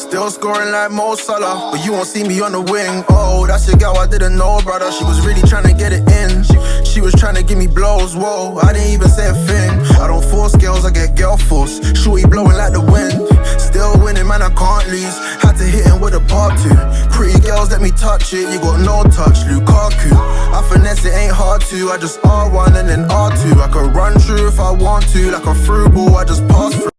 Still scoring like Mo Salah, but you won't see me on the wing. Oh, that's your girl I didn't know, brother. She was really trying to get it in. She was trying to give me blows, whoa, I didn't even say a thing. I don't force girls, I get girl force. Shorty blowing like the wind. Still winning, man, I can't lose. Had to hit him with a part two. Pretty girls, let me touch it. You got no touch, Lukaku. I finesse it, ain't hard to. I just R1 and then R2. I can run through if I want to. Like a through ball, I just pass through.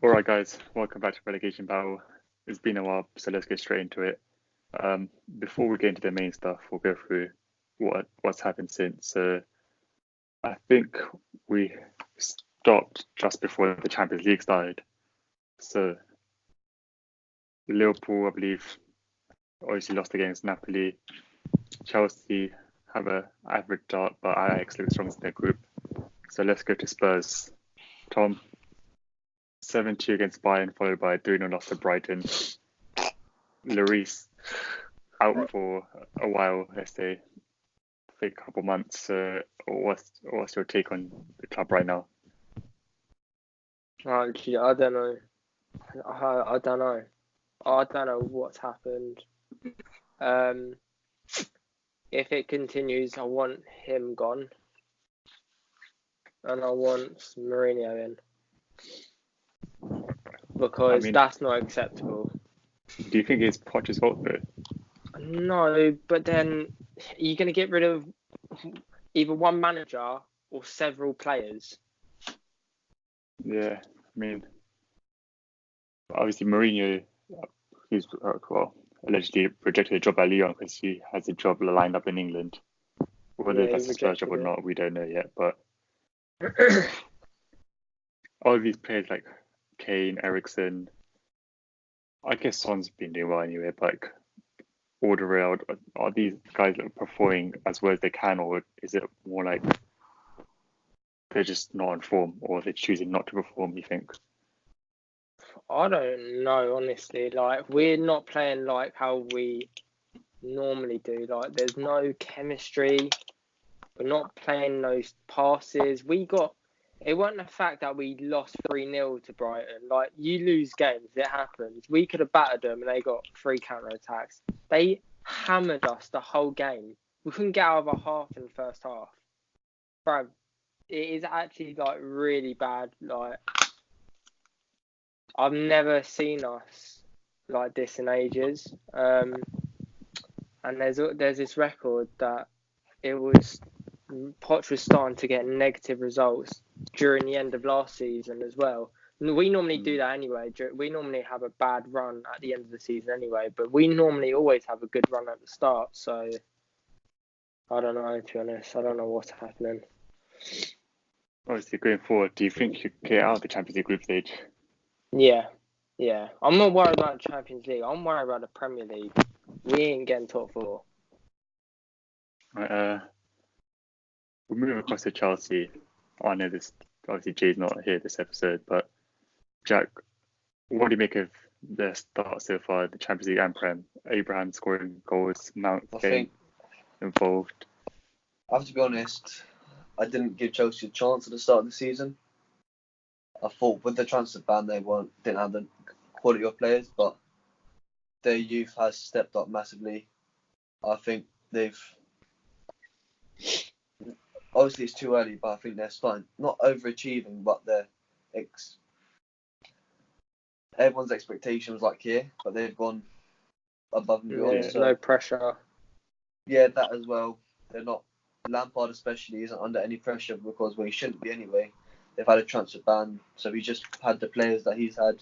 Alright guys, welcome back to Relegation Battle. It's been a while, so let's get straight into it. Before we get into the main stuff, we'll go through what's happened since. So I think we stopped just before the Champions League started. So Liverpool, I believe, obviously lost against Napoli. Chelsea have an average start, but Ajax look strongest in their group. So let's go to Spurs. Tom, 7-2 against Bayern, followed by a 3-0 loss to Brighton. Lloris out for a while, let's say, for a couple months. What's your take on the club right now? Actually, I don't know. I don't know. I don't know what's happened. If it continues, I want him gone, and I want Mourinho in. Because that's not acceptable. Do you think it's Poch's fault though? No, but then you're going to get rid of either one manager or several players. Yeah, I mean, obviously Mourinho, he's allegedly rejected a job at Lyon because he has a job lined up in England. Whether that's his first job or not, we don't know yet. But all of these players like Kane, Eriksen, I guess Son's been doing well anyway, but like Alderweireld, are these guys performing as well as they can, or is it more like they're just not on form, or they're choosing not to perform, you think? I don't know, honestly. Like, we're not playing like how we normally do. Like, there's no chemistry. We're not playing those passes. It wasn't the fact that we lost 3-0 to Brighton. Like, you lose games, it happens. We could have battered them and they got 3 counter-attacks. They hammered us the whole game. We couldn't get out of our half in the first half. Bro, it is actually, like, really bad. Like, I've never seen us like this in ages. And there's this record that Poch was starting to get negative results during the end of last season as well. We normally do that anyway. We normally have a bad run at the end of the season anyway, but we normally always have a good run at the start. So I don't know, to be honest. I don't know what's happening. Obviously, going forward, do you think you get out of the Champions League group stage? Yeah. I'm not worried about the Champions League. I'm worried about the Premier League. We ain't getting top 4. Right, we'll move across to Chelsea. I know this, obviously Jay's not here this episode, but Jack, what do you make of their start so far, the Champions League and Prem? Abraham scoring goals, Mount getting involved. I have to be honest, I didn't give Chelsea a chance at the start of the season. I thought with the transfer ban they didn't have the quality of players, but their youth has stepped up massively. I think they've obviously it's too early, but I think they're starting not overachieving, but everyone's expectations like here, but they've gone above and beyond. Yeah, no pressure. Yeah, that as well. They're not. Lampard especially isn't under any pressure because he shouldn't be anyway. They've had a transfer ban, so he's just had the players that he's had.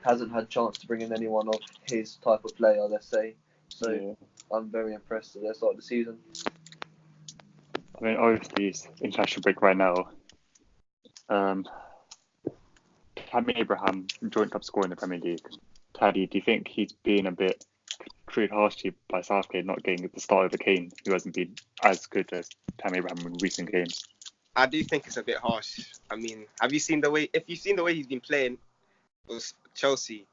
Hasn't had chance to bring in anyone of his type of player, let's say. So yeah. I'm very impressed with their start of the season. I mean, obviously it's international break right now. Tammy Abraham joint top scorer in the Premier League. Taddy, do you think he's been a bit treated harshly by Southgate not getting the start over Kane, who hasn't been as good as Tammy Abraham in recent games? I do think it's a bit harsh. I mean, if you've seen the way he's been playing with Chelsea,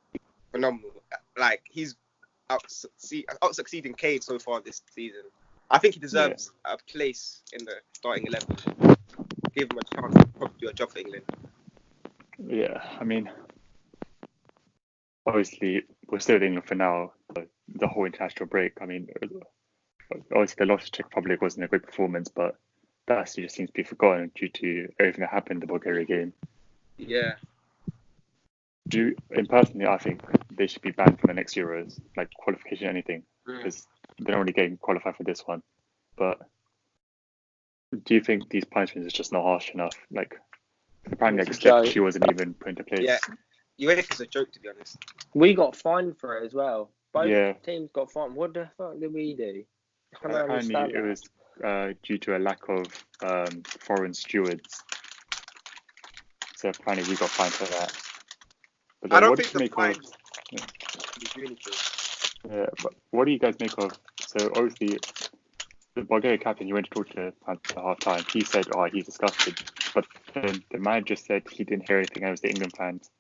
phenomenal. Like, he's out succeeding Kane so far this season. I think he deserves a place in the starting 11. Give him a chance to probably do a job for England. Yeah, I mean, obviously we're still in England for now. The whole international break. I mean, obviously the loss to Czech Republic wasn't a great performance, but that actually just seems to be forgotten due to everything that happened in the Bulgaria game. Yeah. Personally, I think they should be banned from the next Euros, like qualification, anything, because they're only getting qualified for this one. But do you think these punishments is just not harsh enough? Like, apparently, It's a joke. she wasn't even put into place. Yeah. UEFA's a joke, to be honest. We got fined for it as well. Both Yeah. teams got fined. What the fuck did we do? I don't Apparently, understand it was due to a lack of foreign stewards. So apparently, we got fined for that. But I don't what think do you the make fine of? would do anything. Yeah, but what do you guys make of? So obviously, the Bulgaria captain, he went to talk to fans at half time. He said, "Oh, he's disgusted," but then the manager said he didn't hear anything. It was the England fans.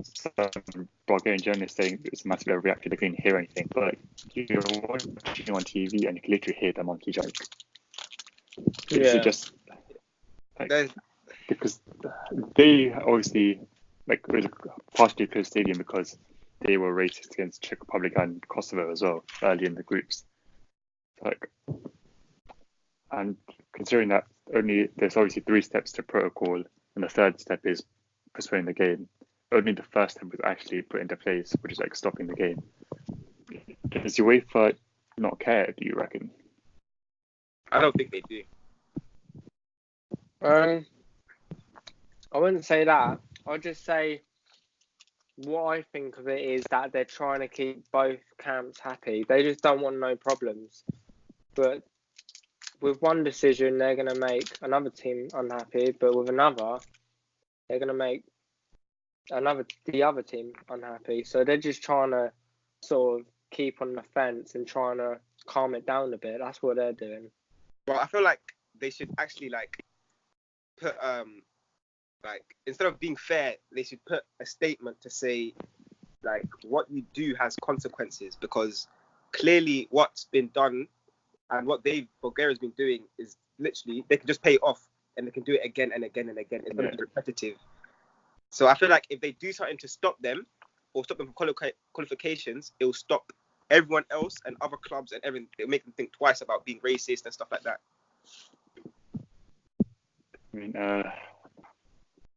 Some Bulgarian journalists saying it's a massive overreaction. They couldn't hear anything, but you're watching on TV and you can literally hear the monkey joke. It Yeah. should just There's- because they obviously it was a partially closed stadium because they were racist against Czech Republic and Kosovo as well early in the groups. And considering that there's obviously 3 steps to protocol, and the third step is postponing the game. Only the first step was actually put into place, which is like stopping the game. Does UEFA not care? Do you reckon? I don't think they do. I wouldn't say that. I'd just say what I think of it is that they're trying to keep both camps happy. They just don't want no problems. But with one decision, they're going to make another team unhappy. But with another, they're going to make the other team unhappy. So they're just trying to sort of keep on the fence and trying to calm it down a bit. That's what they're doing. Well, I feel like they should actually put instead of being fair, they should put a statement to say what you do has consequences, because clearly what's been done and what Bulgaria's been doing is literally they can just pay it off and they can do it again and again and again. It's going to be repetitive. So I feel like if they do something to stop them or stop them from qualifications, it will stop everyone else and other clubs and everything. It'll make them think twice about being racist and stuff like that. I mean,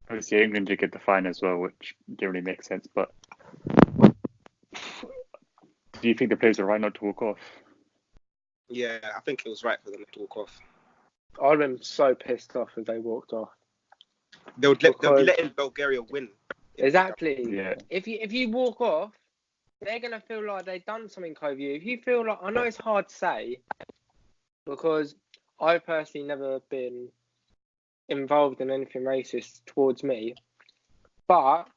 obviously England did get the fine as well, which didn't really make sense. But do you think the players are right not to walk off? Yeah, I think it was right for them to walk off. I'd have been so pissed off if they walked off. They'll be letting Bulgaria win. Exactly. Yeah. If you walk off, they're gonna feel like they've done something over you. If you feel like, I know it's hard to say, because I've personally never been involved in anything racist towards me, but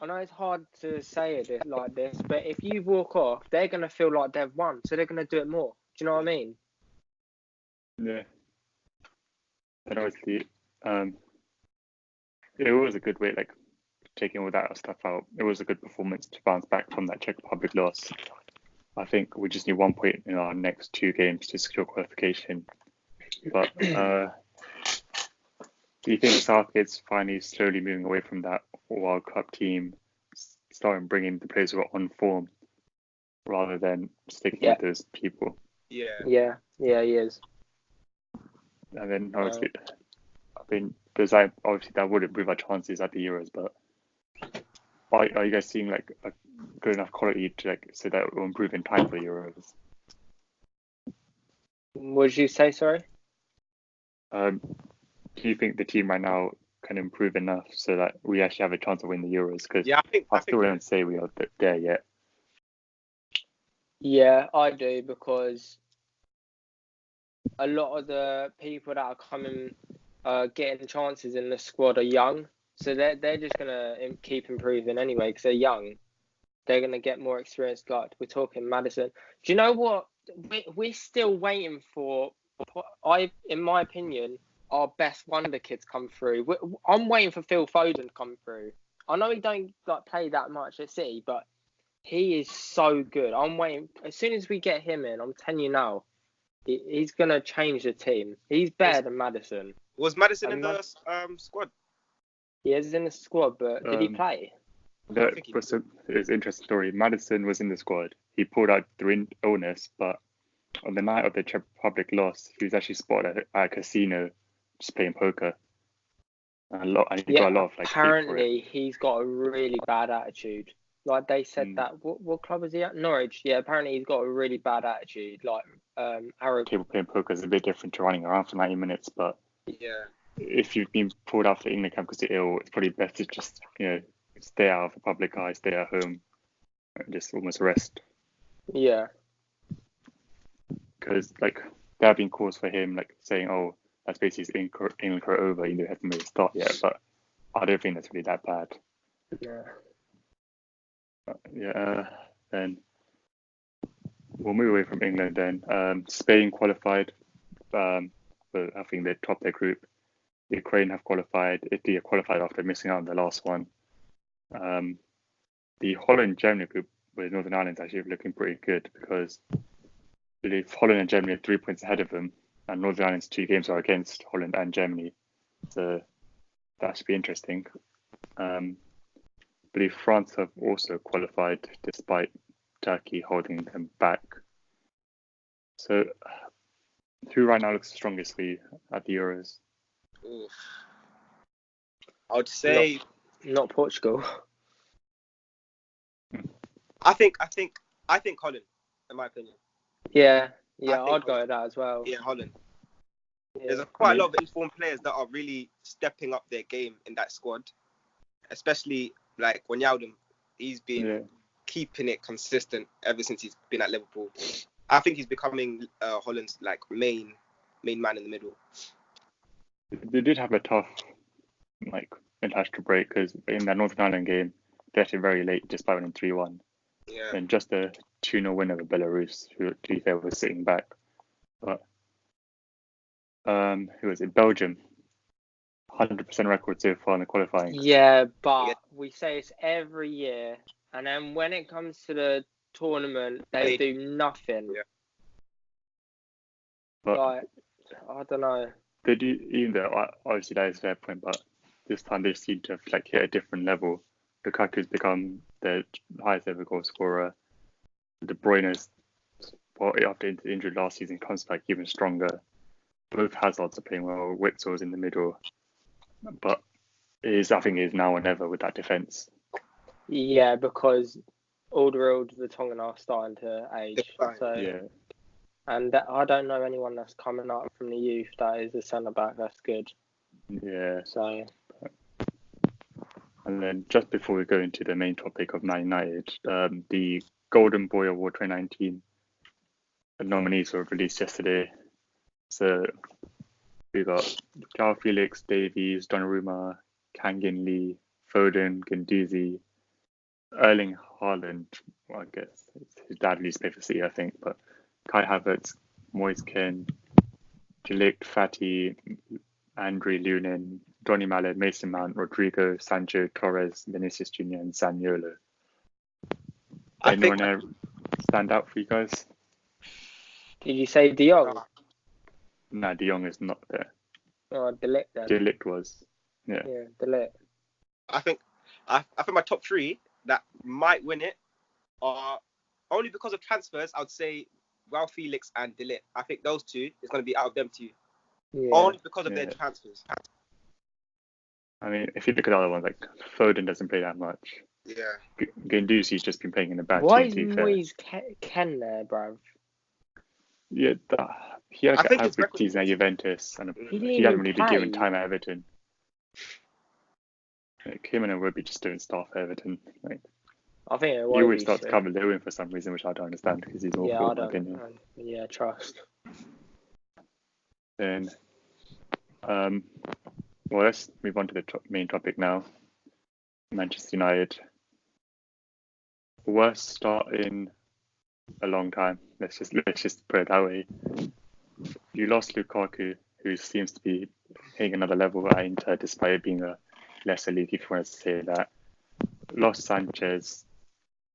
I know it's hard to say it like this, but if you walk off, they're gonna feel like they've won, so they're gonna do it more. Do you know what I mean? Yeah. And obviously, it was a good way, taking all that stuff out. It was a good performance to bounce back from that Czech Republic loss. I think we just need 1 point in our next 2 games to secure qualification. But do you think Southgate's finally slowly moving away from that World Cup team, starting bringing the players who are on form rather than sticking with those people? Yeah, he is. And then obviously, obviously that would improve our chances at the Euros, but are you guys seeing a good enough quality to so that it will improve in time for the Euros? What did you say, sorry? Do you think the team right now can improve enough so that we actually have a chance to win the Euros? Because I still don't say we are there yet. Yeah, I do, because a lot of the people that are coming, getting chances in the squad are young. So they're just going to keep improving anyway, because they're young. They're going to get more experience. Like, we're talking Madison. Do you know what? We're still waiting for, in my opinion, our best wonder kids come through. I'm waiting for Phil Foden to come through. I know he don't play that much at City, but he is so good. I'm waiting. As soon as we get him in, I'm telling you now, he's going to change the team. He's better than Madison. Was Madison in the squad? He is in the squad, but did he play? That think he was it was an interesting story. Madison was in the squad. He pulled out through illness, but on the night of the Czech Republic loss, he was actually spotted at a casino just playing poker. And he got a lot of like hate for it. apparently he's got a really bad attitude. Like they said that what club is he at? Norwich. Yeah, apparently he's got a really bad attitude. Like arrogant. Table playing poker is a bit different to running around for 90 minutes, but Yeah. if you've been pulled out for England camp because you're ill, it's probably best to just stay out of the public eye, stay at home, and just almost rest. Yeah. Because like there have been calls for him, like saying, "Oh, that's basically his England career over. You haven't made a start yet." But I don't think that's really that bad. Yeah. Then we'll move away from England. Then Spain qualified, but I think they topped their group. Ukraine have qualified. Italy have qualified after missing out on the last one. The Holland-Germany group with Northern Ireland's actually looking pretty good because I believe Holland and Germany are 3 points ahead of them, and Northern Ireland's 2 games are against Holland and Germany. So that should be interesting. I believe France have also qualified despite Turkey holding them back. So who right now looks the strongest for you at the Euros? Oof. I would say Not Portugal. I think Holland, in my opinion. Yeah, I think I'd go with that as well. Yeah, Holland. Yeah. There's quite a lot of informed players that are really stepping up their game in that squad, especially like Wijnaldum. He's been keeping it consistent ever since he's been at Liverpool. I think he's becoming Holland's like main man in the middle. They did have a tough international break because in that Northern Ireland game they actually very late just by winning 3-1. Yeah. And just a 2-0 win over Belarus, who to be fair was sitting back. But who was it? Belgium. 100% record so far in the qualifying. Yeah, but we say it's every year, and then when it comes to the tournament, they do nothing. Yeah. But like, I don't know. they do, even though obviously that is a fair point, but this time they seem to have hit a different level. Lukaku's become the highest ever goal scorer. De Bruyne's, after injury last season, comes back even stronger. Both Hazards are playing well. Witzel's in the middle. But I think it is now or never with that defence. Yeah, because Alderweireld, Vertonghen are starting to age. So, and I don't know anyone that's coming up from the youth that is a centre back that's good. Yeah. So. And then just before we go into the main topic of Man United, the Golden Boy Award 2019 nominees were released yesterday. So we got João Felix, Davies, Donnarumma, Kangin Lee, Foden, Guendouzi, Erling Haaland. Well, I guess his dad used to play for City, I think, but Kai Havertz, Moise Kean, Delict, Fati, Andre Lunin, Johnny Mallet, Mason Mount, Rodrigo, Sancho, Torres, Vinicius Jr. and Zaniolo. Anyone stand out for you guys? Did you say De Jong? No, De Jong is not there. Oh, De Ligt then. De Ligt was. Yeah, De Ligt. I think my top 3 that might win it are only because of transfers. I would say João Felix and De Ligt. I think those 2 is going to be out of them 2. Yeah. Only because of their transfers. I mean, if you look at the other ones, like Foden doesn't play that much. Yeah. Guendouzi's just been playing in the bad Why team. is Moise Kean there, bruv? Yeah, he had an average season at Juventus, and he hasn't really been given time at Everton. Him and Iwobi just doing stuff at Everton. I think he always starts to cover Lewin for some reason, which I don't understand because he's awful in my opinion. Yeah, trust. Then, well, let's move on to the main topic now. Manchester United. Worst start in a long time. Let's just put it that way. You lost Lukaku, who seems to be hitting another level at Inter, despite it being a lesser league, if you want to say that. Lost Sanchez.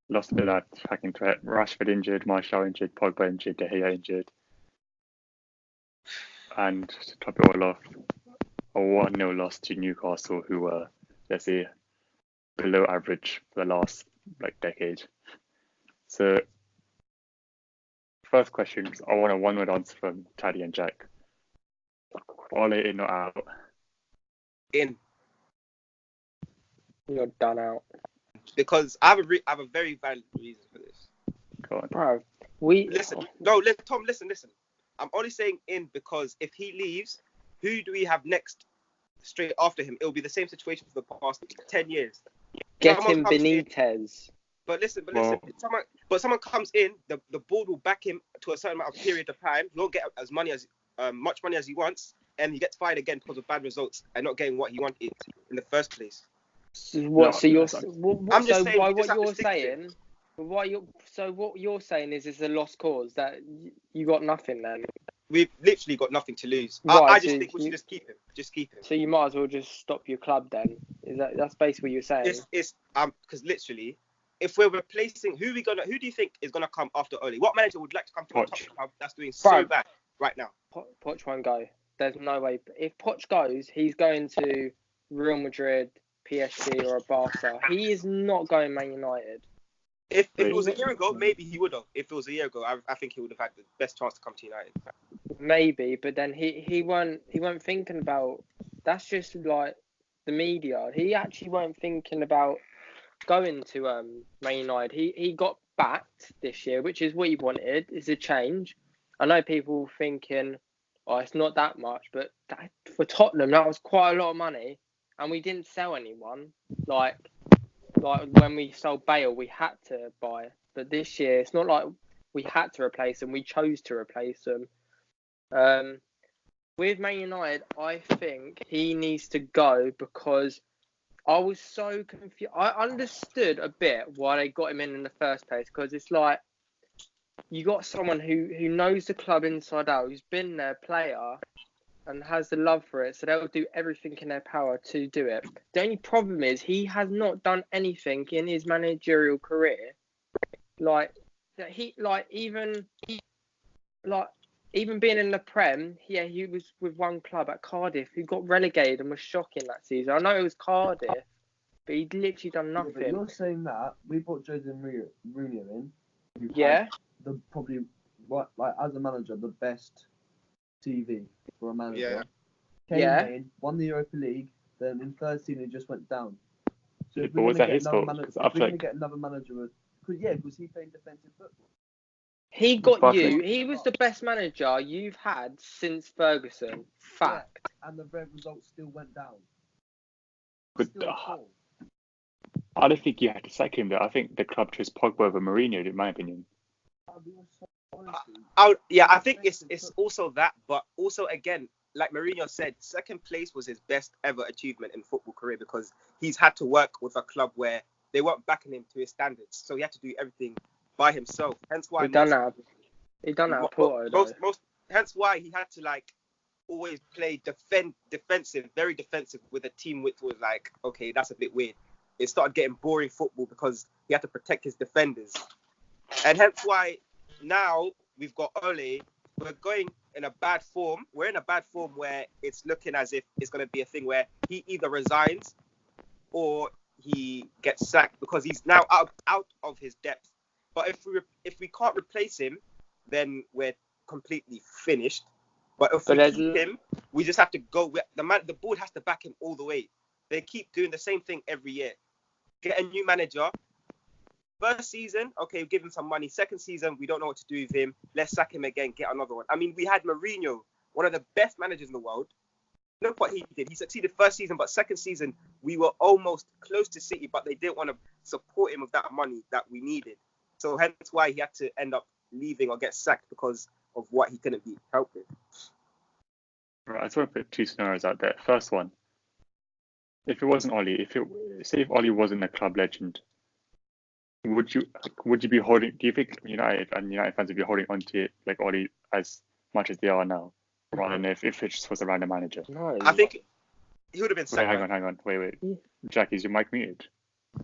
Lost a bit of that attacking threat. Rashford injured, Martial injured, Pogba injured, De Gea injured. And to top it all off, a 1-0 loss to Newcastle, who were, let's say, below average for the last like decade. So first question, I want a one-word answer from Taddy and Jack. Ole in or out? In. You're done out. Because I have a very valid reason for this. Go on. Bro, Tom, listen. I'm only saying in because if he leaves, who do we have next straight after him? It'll be the same situation for the past 10 years. get Someone him comes in- Benitez. But listen, Well- someone comes in, the board will back him to a certain amount of period of time. He won't get as much money as he wants, and he gets fired again because of bad results and not getting what he wanted in the first place. So what? No, So you're. that's- What, I'm just so saying, by you just what have to you're stick to it. saying, what you're saying is it's a lost cause that you got nothing then. We've literally got nothing to lose. Right, I just so think we should just keep him. Just keep him. So you might as well just stop your club then. That's basically what you're saying? It's because literally, if we're replacing, who do you think is gonna come after Ole? What manager would like to come to a top Poch. club that's doing so Bro. bad right now? Poch won't go. There's no way. If Poch goes, he's going to Real Madrid, PSG, or a Barca. He is not going Man United. If it was a Wait. year ago, maybe he would have. If it was a year ago, I think he would have had the best chance to come to United. Maybe, but then he weren't thinking about. That's just like the media. He actually weren't thinking about going to Man United. He got backed this year, which is what he wanted. Is a change. I know people thinking, oh, it's not that much, but for Tottenham, that was quite a lot of money, and we didn't sell anyone. Like when we sold Bale, we had to buy. But this year, it's not like we had to replace them. We chose to replace them. With Man United, I think he needs to go because I was so confused. I understood a bit why they got him in the first place because it's like you got someone who knows the club inside out, who's been their player and has the love for it, so they'll do everything in their power to do it. The only problem is he has not done anything in his managerial career. Even being in the Prem, he was with one club at Cardiff who got relegated and was shocking that season. I know it was Cardiff, but he'd literally done Yeah, but nothing. you're saying that we brought Jose Mourinho in. who had Yeah, probably like as a manager the best TV for a manager. Came Yeah. in, won the Europa League, then in third season he just went down. So if But we're was gonna that get his another fault? manager, 'Cause I if we're feel gonna get another manager, because he played defensive football. he got But- you. He was the best manager you've had since Ferguson. Fact. And the red results still went down. But, Still poor. I don't think you had to sack him though. I think the club chose Pogba over Mourinho, in my opinion. We were so honestly, I think it's also that, but also again, like Mourinho said, second place was his best ever achievement in football career because he's had to work with a club where they weren't backing him to his standards, so he had to do everything by himself. Hence why He done that at Porto, though. hence why he had to like always play defensive, very defensive with a team which was like, okay, that's a bit weird. It started getting boring football because he had to protect his defenders. And hence why now we've got Ole. We're going in a bad form. We're in a bad form where it's looking as if it's going to be a thing where he either resigns or he gets sacked because he's now out of his depth. But if we can't replace him, then we're completely finished. But if we keep him, we just have to go. The board has to back him all the way. They keep doing the same thing every year. Get a new manager. First season, okay, give him some money. Second season, we don't know what to do with him. Let's sack him again, get another one. I mean, we had Mourinho, one of the best managers in the world. Look what he did. He succeeded first season, but second season, we were almost close to City, but they didn't want to support him with that money that we needed. So hence why he had to end up leaving or get sacked because of what he couldn't be helped with. Right, I just want to put two scenarios out there. First one, if it wasn't Ole, if Ole wasn't a club legend, would you be holding? Do you think United fans would be holding on to it like Ole as much as they are now, rather than if it just was a random manager? No. I think he would have been Wait, sacked. hang on. Wait. Jack, is your mic muted?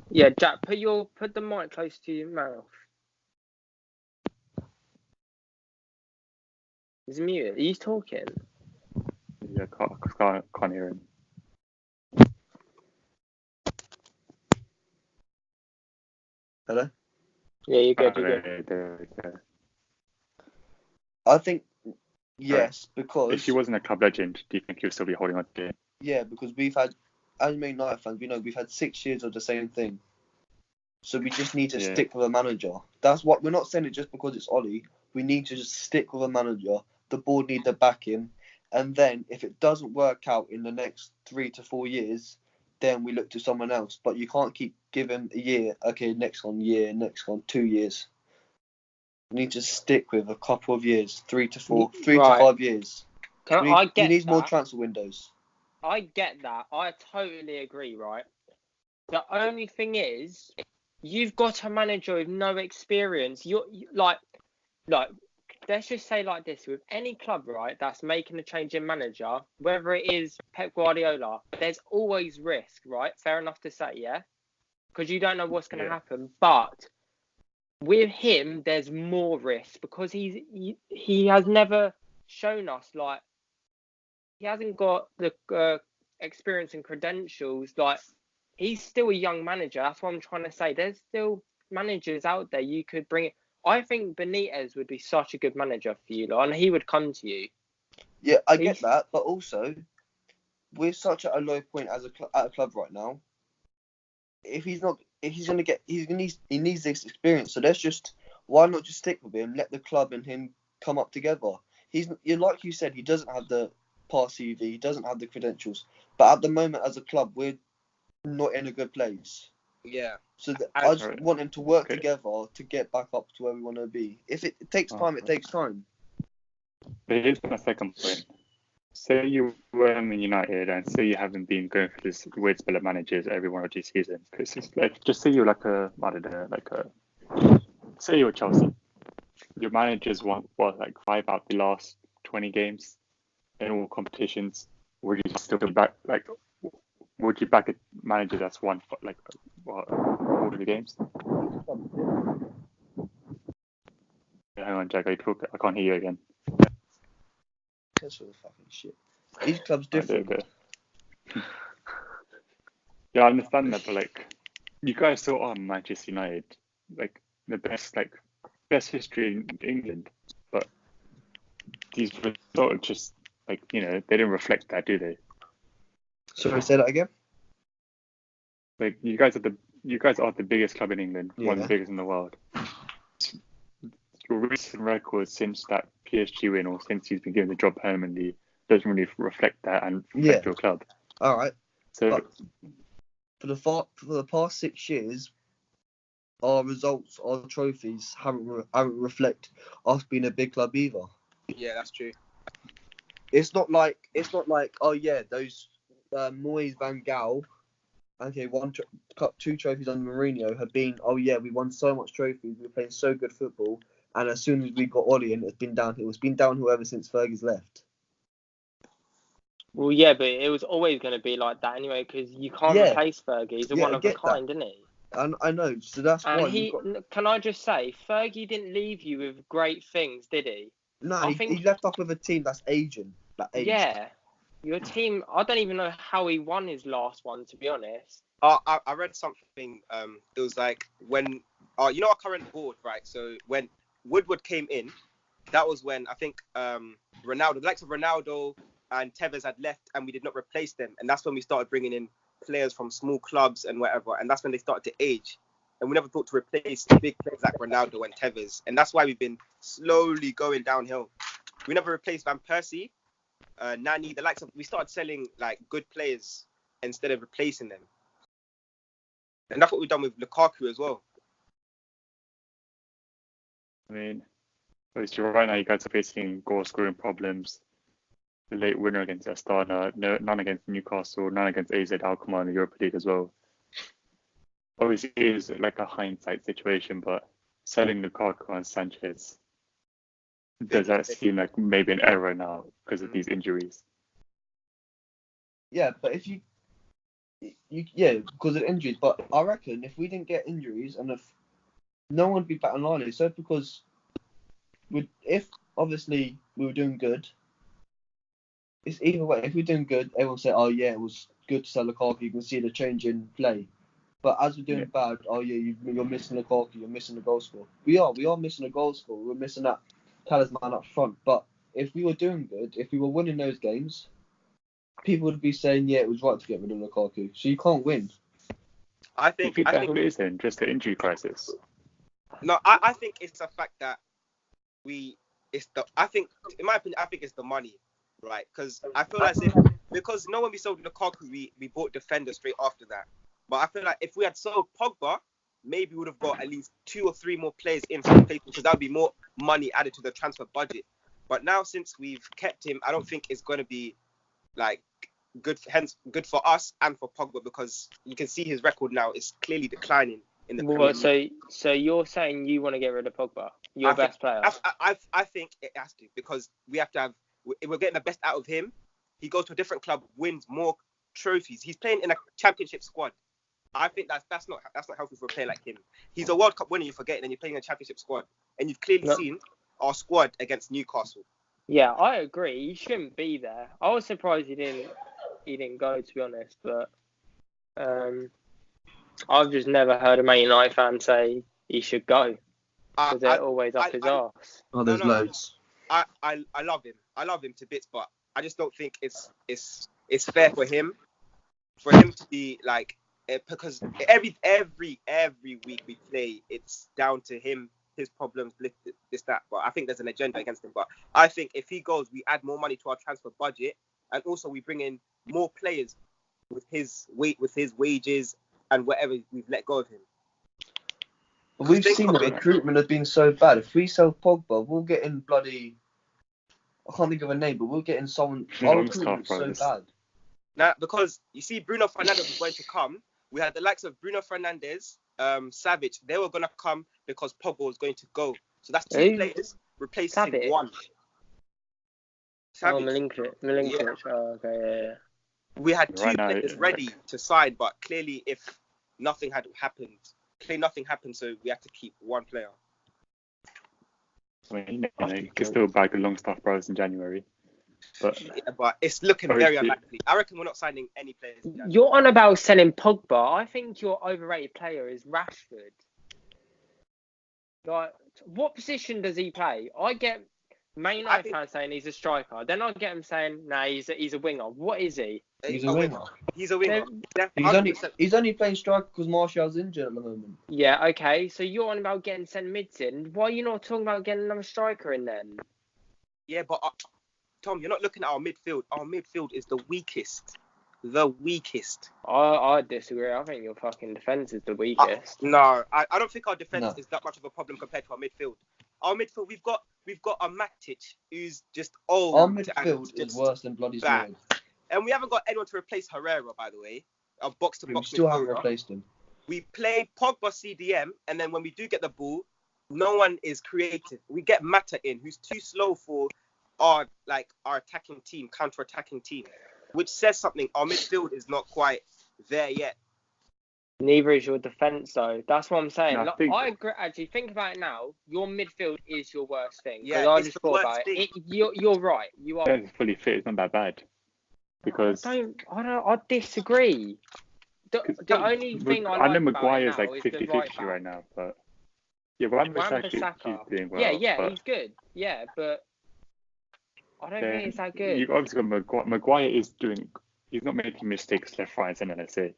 Yeah, Jack, put the mic close to your mouth. He's muted. Are you talking? Yeah, can't hear him. Hello? Yeah, you're good. You're good. Okay. I think yes, because If he wasn't a club legend, do you think he would still be holding on to it? yeah, because we've had, as Man United fans, we know we've had 6 years of the same thing. So we just need to Yeah. stick with a manager. That's what we're not saying it just because it's Ollie. We need to just stick with a manager. The board need to back him, and then if it doesn't work out in the next 3 to 4 years, then we look to someone else. But you can't keep giving a year. Okay, next 2 years. We need to stick with a couple of years, 3 to 5 years. I He get needs more that. transfer windows. I get that. I totally agree, right? The only thing is, you've got a manager with no experience. Like, let's just say like this: with any club, right, that's making a change in manager, whether it is Pep Guardiola, there's always risk, right? Fair enough to say, yeah, because you don't know what's going to happen. But with him, there's more risk because he has never shown us, like, he hasn't got the experience and credentials. Like, he's still a young manager. That's what I'm trying to say. There's still managers out there you could bring. I think Benitez would be such a good manager for you, and he would come to you. Yeah, I get that, but also we're such at a low point as at a club right now. He needs this experience. So why not just stick with him? Let the club and him come up together. Like you said, he doesn't have the past CV, he doesn't have the credentials. But at the moment, as a club, we're not in a good place. Yeah. So I just want him to work together to get back up to where we want to be. If it takes time, it takes time. But here's my second point. Say you were in United and say you haven't been going for this weird spell of managers every 1 or 2 seasons. It's just like, just say you're say you're Chelsea. Your managers won like 5 out of the last 20 games in all competitions. Would you still back would you back a manager that's won like all of the games? Hang on, Jack. I can't hear you again. That's for the fucking shit. Each club's different. Yeah, I understand that, but like, you guys still are Manchester United, like the best history in England, but these results just they didn't reflect that, do they? Sorry, say that again. Like, you guys are the biggest club in England, one of the biggest in the world. Your recent record since that PSG win, or since he's been given the job permanently, doesn't really reflect that and reflect your club. All right. So but for the past 6 years, our results, our trophies haven't reflect us being a big club either. Yeah, that's true. It's not like oh yeah, those Moyes, Van Gaal, okay, 2 trophies under Mourinho have been, oh yeah, we won so much trophies, we were playing so good football, and as soon as we got Ollie in, it's been downhill. It's been downhill ever since Fergie's left. Well, yeah, but it was always going to be like that anyway, because you can't replace Fergie. He's one of a kind, isn't he? I know, so that's why. Can I just say, Fergie didn't leave you with great things, did he? No, he left off with a team that's aging. Yeah, your team. I don't even know how he won his last one, to be honest. I read something. It was like when our current board, right? So when Woodward came in, that was when I think Ronaldo, the likes of Ronaldo and Tevez had left, and we did not replace them, and that's when we started bringing in players from small clubs and whatever, and that's when they started to age, and we never thought to replace big players like Ronaldo and Tevez, and that's why we've been slowly going downhill. We never replaced Van Persie, Nani, the likes of. We started selling like good players instead of replacing them, and that's what we've done with Lukaku as well. I mean, obviously right now you guys are facing goal scoring problems. The late winner against Astana, none against Newcastle, none against AZ Alkmaar in the Europa League as well. Obviously, it is like a hindsight situation, but selling Lukaku and Sanchez, does that seem like maybe an error now because of these injuries? Yeah, but if because of injuries. But I reckon if we didn't get injuries and if no one would be batting an eyelid, so because if obviously we were doing good, it's either way. If we're doing good, everyone say, "Oh yeah, it was good to sell Lukaku." You can see the change in play. But as we're doing bad, oh yeah, you're missing a goal, you're missing a goal scorer. We are missing a goal scorer. We're missing that talisman up front. But if we were doing good, if we were winning those games, people would be saying, yeah, it was right to get rid of Lukaku. So you can't win. I Do you think think that's what it is then? Just the injury crisis? no. I think it's the fact that I think, in my opinion, I think it's the money, right? Because I feel as if because when we sold Lukaku, we bought defenders straight after that. But I feel like if we had sold Pogba, maybe we would have got at least 2 or 3 more players in to replace him, because that would be more money added to the transfer budget. But now, since we've kept him, I don't think it's going to be like good for us and for Pogba, because you can see his record now is clearly declining in the Premier League. So you're saying you want to get rid of Pogba, your best player? I think it has to, because we have to have. We're getting the best out of him. He goes to a different club, wins more trophies. He's playing in a championship squad. I think that's not healthy for a player like him. He's a World Cup winner, you forget, and you're playing in a championship squad. And you've clearly seen our squad against Newcastle. Yeah, I agree. He shouldn't be there. I was surprised he didn't go, to be honest. But I've just never heard a Man United fan say he should go, because they're always up his arse. Oh, there's loads. I love him. I love him to bits, but I just don't think it's fair for him to be like, because every week we play, it's down to him, his problems, this, that. But I think there's an agenda against him. But I think if he goes, we add more money to our transfer budget, and also we bring in more players with his wages and whatever we've let go of him. We've seen the recruitment has been so bad. If we sell Pogba, we'll get in bloody, I can't think of a name, but we'll get in someone. Our recruitment's so bad. Now, because you see, Bruno Fernandes was going to come. We had the likes of Bruno Fernandes, Savage. They were going to come because Pogba was going to go. So that's 2 players replacing Savage? 1. Savage. Oh, Milinkovic. Yeah. Oh, okay, yeah. We had 2 players ready to sign, but clearly nothing happened, so we had to keep 1 player. I mean, you can still bag the Longstaff brothers in January. But it's looking very unlikely. I reckon we're not signing any players. You're on about selling Pogba. I think your overrated player is Rashford. Like, what position does he play? I get Man United fans saying he's a striker. Then I get him saying, nah, he's a winger. What is he? He's a winger. He's a winger. He's only playing striker because Martial's injured at the moment. Yeah, okay. So you're on about getting sent mids in. Why are you not talking about getting another striker in then? Yeah, but Tom, you're not looking at our midfield. Our midfield is the weakest. The weakest. I disagree. I think your fucking defence is the weakest. No, I don't think our defence is that much of a problem compared to our midfield. Our midfield, we've got a Matic who's just old. Our midfield is worse than bloody bad. And we haven't got anyone to replace Herrera, by the way. Our box-to-box We still haven't replaced him. We play Pogba CDM, and then when we do get the ball, no one is creative. We get Mata in, who's too slow for our attacking team, counter-attacking team, which says something. Our midfield is not quite there yet. Neither is your defence, though. That's what I'm saying. No, I agree. Actually, think about it now. Your midfield is your worst thing. Yeah, I just thought about it. You're right. You are. It's fully fit. It's not that bad. Because I disagree. The only thing I know Maguire's like like 50-50 right now, but yeah, Wan-Bissaka is doing well. Yeah, he's good. Yeah, but I don't think it's that good. You've obviously got Maguire is doing. He's not making mistakes left, right, and centre. Let's say.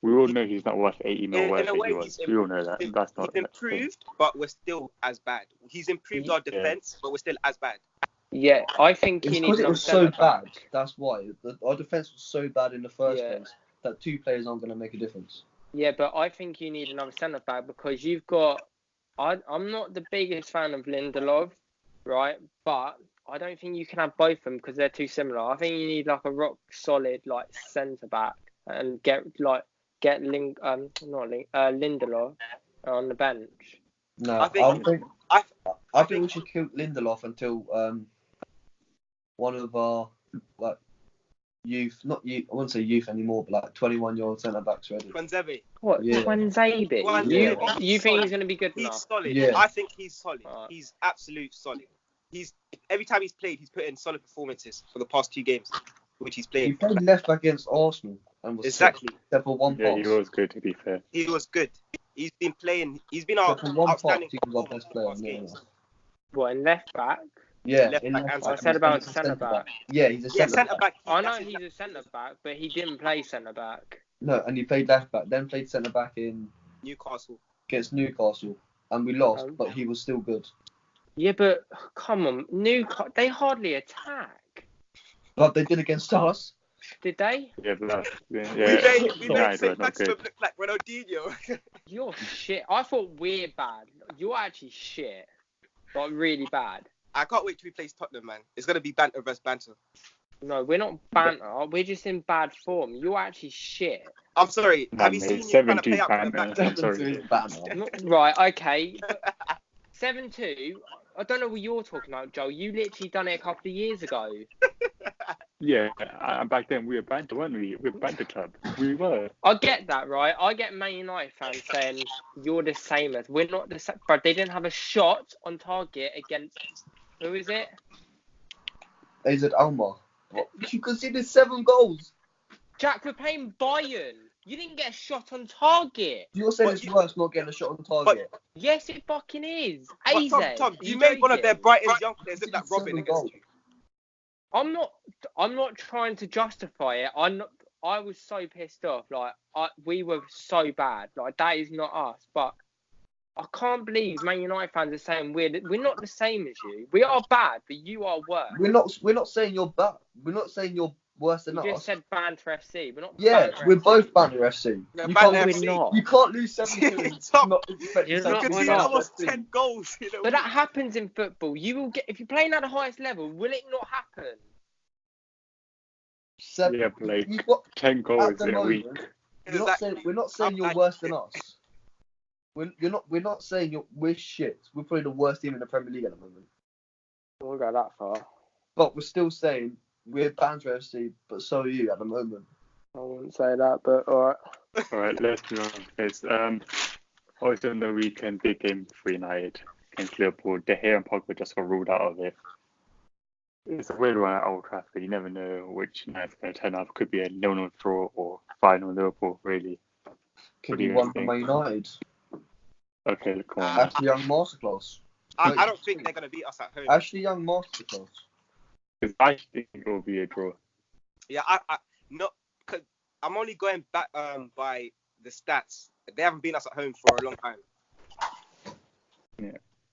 We all know he's not worth 80 mil worth he was. We all know that. That's not. He's improved, but we're still as bad. He's improved our defence, but we're still as bad. Yeah, I think it's because it was so bad. That's why our defence was so bad in the first place that 2 players aren't going to make a difference. Yeah, but I think you need another centre back because you've got. I'm not the biggest fan of Lindelof, right? But I don't think you can have both of them because they're too similar. I think you need like a rock solid like centre back and get Lindelof on the bench. No, I think we should kill Lindelof until one of our youth, not youth, I wouldn't say youth anymore, but like 21-year-old centre backs ready. Tuanzebe. What? Yeah. Tuanzebe? You think he's going to be good enough? He's solid. Yeah. I think he's solid. Right. He's absolute solid. Every time he's played, he's put in solid performances for the past 2 games, which he's played. He played left back against Arsenal. and was Exactly. sick, except for one Yeah, pass. he was good, to be fair. He was good. He's been playing. He's been our Except for one outstanding pass, he was our performer best for player. past games. What, in left back? Yeah, Left in back left and back. I said about He's a centre back. Yeah, he's a Yeah, centre centre back. back. I know that's his he's a centre back, but he didn't play centre back. No, and he played left back, then played centre back in Newcastle. against Newcastle, and we lost, Um, but he was still good. Yeah, but come on, they hardly attack. But they did against us. Did they? Yeah, but that's, We yeah, made United were St. not Maximum good. look like Ronaldinho. You're shit. I thought we're bad. You're actually shit. Like, really bad. I can't wait till we play Tottenham, man. It's gonna be banter versus banter. No, we're not banter. We're just in bad form. You're actually shit. I'm sorry. No, Have you mate, seen him trying to play 17 up for the banter. back? I'm sorry. Right, okay. But 7-2, I don't know what you're talking about, Joel. You literally done it a couple of years ago. Yeah, back then we were banter, weren't we? We were banter club. We were. I get that, right? I get Man United fans saying you're the same as. We're not the same. But they didn't have a shot on target against. Who is it? AZ Almar. What? You conceded 7 goals. Jack, we're playing Bayern. You didn't get a shot on target. You're saying But it's worse not getting a shot on target. Yes, it fucking is. But AZ. Tom, you you made one of their joking? brightest young players look like Conceded Robin 7 against goals. you. I'm not trying to justify it. I was so pissed off. Like, we were so bad. Like, that is not us. But I can't believe Man United fans are saying we're not the same as you. We are bad, but you are worse. We're not saying you're bad. We're not saying you're worse than You us. just said Banter FC. We're not. Yeah, Banter we're FC. both Banter FC. Yeah, You Banter can't, FC. We're not. you can't lose 7-2 Tom, not expect you're yourself not- to You we're be conceded not. Banter almost FC. 10 goals. You know. But that happens in football. You will get if you're playing at the highest level. Will it not happen? Yeah, but like You've got, 10 at goals the in a week. moment, Exactly. we're not saying you're worse than us. We're not saying we're shit. We're probably the worst team in the Premier League at the moment. We'll go that far. But we're still saying we're Banter FC, but so are you at the moment. I wouldn't say that, but alright. Alright, let's move on to this. Also on the weekend, big game for United against Liverpool. De Gea and Pogba just got ruled out of it. It's a weird one at Old Trafford. You never know which night's going to turn up. Could be a 0-0 draw or final Liverpool, really. Could What do be you one for think? Man United. Okay, come on. Ashley Young masterclass. I don't think they're gonna beat us at home. Ashley Young masterclass. Because I think it will be a draw. Yeah, I not because I'm only going back by the stats. They haven't beaten us at home for a long time. Yeah.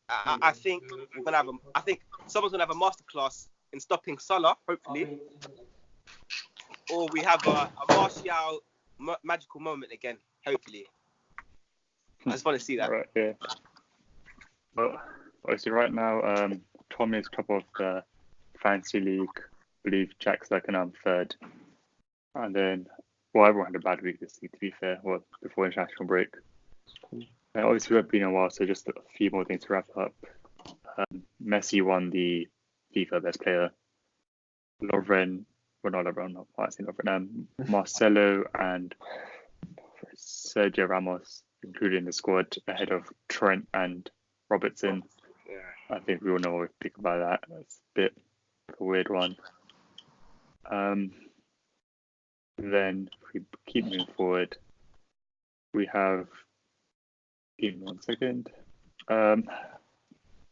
I think we're gonna have I think someone's gonna have a masterclass in stopping Salah, hopefully, or we have a Martial magical moment again, hopefully. I just want to see that. Right, yeah. Well, obviously right now, Tom is top of the Fantasy League. I believe Jack's second, I'm third. And then, well, everyone had a bad week this week, to be fair, before international break. Obviously, we've been a while, so just a few more things to wrap up. Messi won the FIFA Best Player. Marcelo and Sergio Ramos included in the squad ahead of Trent and Robertson. Yeah. I think we all know what we think about that. That's a bit of a weird one. Then if we keep moving forward, we have, give me 1 second.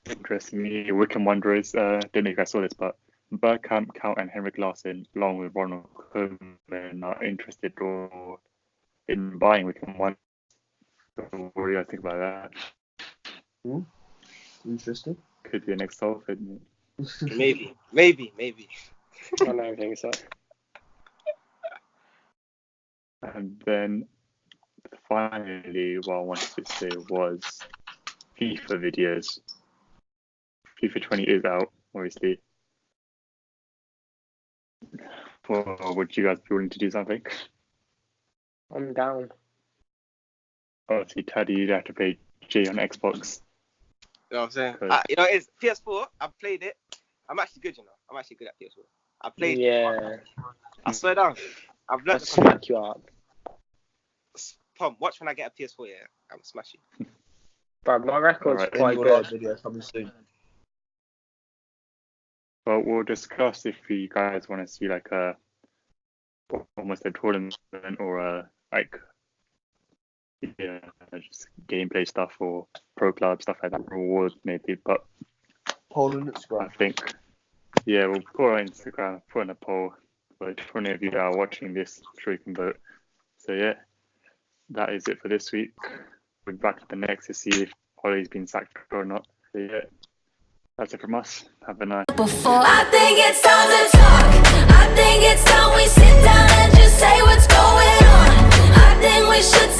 Interestingly, Wickham Wanderers, don't know if you guys saw this, but Bergkamp, Count and Henrik Larsson, along with Ronald Koeman, are interested in buying Wickham Wanderers. What do you guys think about that? Interesting. Could be a next Salford. Maybe. I don't think so. And then finally, what I wanted to say was FIFA videos. FIFA 20 is out, obviously. Well, would you guys be willing to do something? I'm down. Obviously, Taddy, you'd have to play J on Xbox. You know what I'm saying? Cool. It's PS4. I've played it. I'm actually good, I'm actually good at PS4. I played it. Yeah. I swear down. I've I'll learned. smack you up. Tom, watch when I get a PS4. Yeah, I'm smashing. Bro, my record's Alright. quite In your live good. video coming soon. Well, we'll discuss if you guys want to see like a almost a tournament or like just gameplay stuff or pro club stuff like that, reward maybe. But Poll on I Instagram. think we'll put on Instagram, put on a poll. But if any of you that are watching this, I'm sure you can vote. So yeah, that is it for this week. We'll be back to the next to see if Holly's been sacked or not. So yeah, that's it from us. Have a nice. I think it's time to talk. I think it's time we sit down and just say what's going on. I think we should